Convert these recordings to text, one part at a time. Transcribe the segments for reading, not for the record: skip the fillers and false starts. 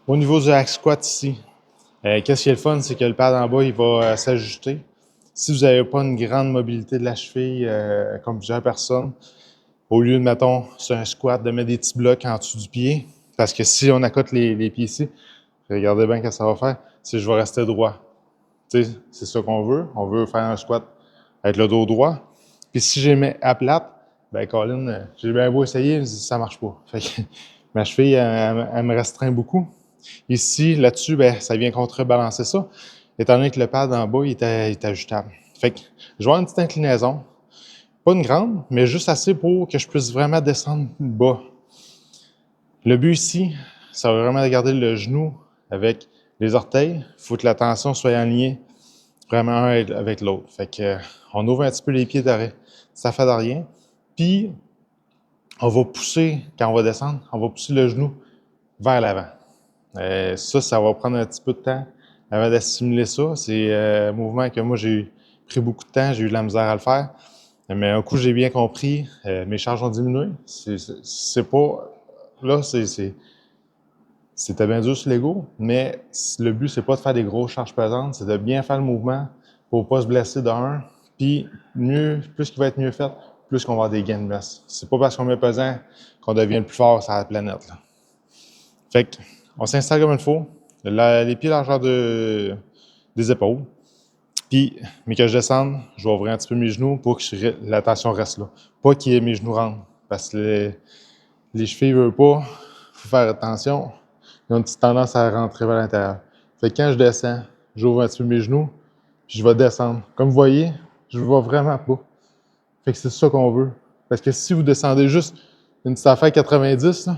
Au niveau du hack squat ici, qu'est-ce qui est le fun, c'est que le pad en bas, il va s'ajuster. Si vous n'avez pas une grande mobilité de la cheville, comme plusieurs personnes, au lieu de, mettons, sur un squat, de mettre des petits blocs en dessous du pied, parce que si on accote les pieds ici, regardez bien ce que ça va faire, c'est que je vais rester droit. Tu sais, c'est ça qu'on veut. On veut faire un squat avec le dos droit. Puis si je les mets à plate, ben Colin, j'ai bien beau essayer, ça marche pas. Fait que ma cheville, elle me restreint beaucoup. Ici, là-dessus, ben, ça vient contrebalancer ça, étant donné que le pad en bas, il est ajustable. Fait que je vais avoir une petite inclinaison, pas une grande, mais juste assez pour que je puisse vraiment descendre bas. Le but ici, ça va vraiment de garder le genou avec les orteils. Il faut que la tension soit alignée vraiment un avec l'autre. Fait que on ouvre un petit peu les pieds d'arrêt. Ça fait de rien. Puis, on va pousser, quand on va descendre, on va pousser le genou vers l'avant. Ça va prendre un petit peu de temps avant d'assimiler ça. C'est un mouvement que moi, j'ai pris beaucoup de temps, j'ai eu de la misère à le faire. Mais un coup, j'ai bien compris, mes charges ont diminué. C'est pas... Là, c'était bien dur sur l'ego, mais le but, c'est pas de faire des grosses charges pesantes, c'est de bien faire le mouvement pour pas se blesser d'un. Puis, plus qu'il va être mieux fait, plus qu'on va avoir des gains de masse. C'est pas parce qu'on met pesant qu'on devient le plus fort sur la planète, là. Fait que, on s'installe comme il faut, les pieds largeur des épaules. Puis, mais que je descende, je vais ouvrir un petit peu mes genoux pour que la tension reste là. Pas que mes genoux rentrent. Parce que les chevilles ne veulent pas. Il faut faire attention. Ils ont une petite tendance à rentrer vers l'intérieur. Fait que quand je descends, j'ouvre un petit peu mes genoux, puis je vais descendre. Comme vous voyez, je ne vois vraiment pas. Fait que c'est ça qu'on veut. Parce que si vous descendez juste une petite affaire 90,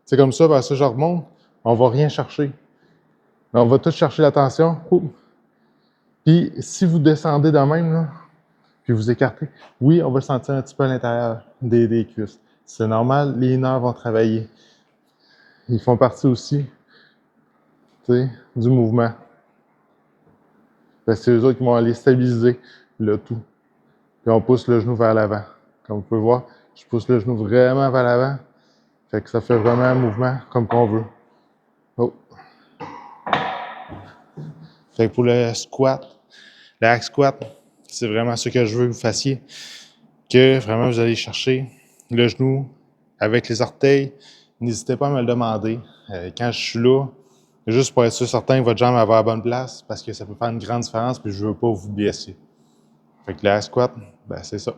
c'est comme ça, parce que je remonte, on ne va rien chercher. On va tout chercher la tension. Puis si vous descendez de même, là, puis vous écartez, oui, on va sentir un petit peu à l'intérieur des cuisses. C'est normal, les nerfs vont travailler. Ils font partie aussi, du mouvement. C'est eux autres qui vont aller stabiliser le tout. Puis on pousse le genou vers l'avant. Comme vous pouvez voir, je pousse le genou vraiment vers l'avant. Fait que ça fait vraiment un mouvement comme qu'on veut. Oh. Fait que pour le squat, le hack squat, c'est vraiment ce que je veux que vous fassiez. Que vraiment vous allez chercher le genou avec les orteils. N'hésitez pas à me le demander. Quand je suis là, juste pour être sûr certain que votre jambe va à la bonne place, parce que ça peut faire une grande différence, puis je ne veux pas vous blesser. Fait que le hack squat, ben c'est ça.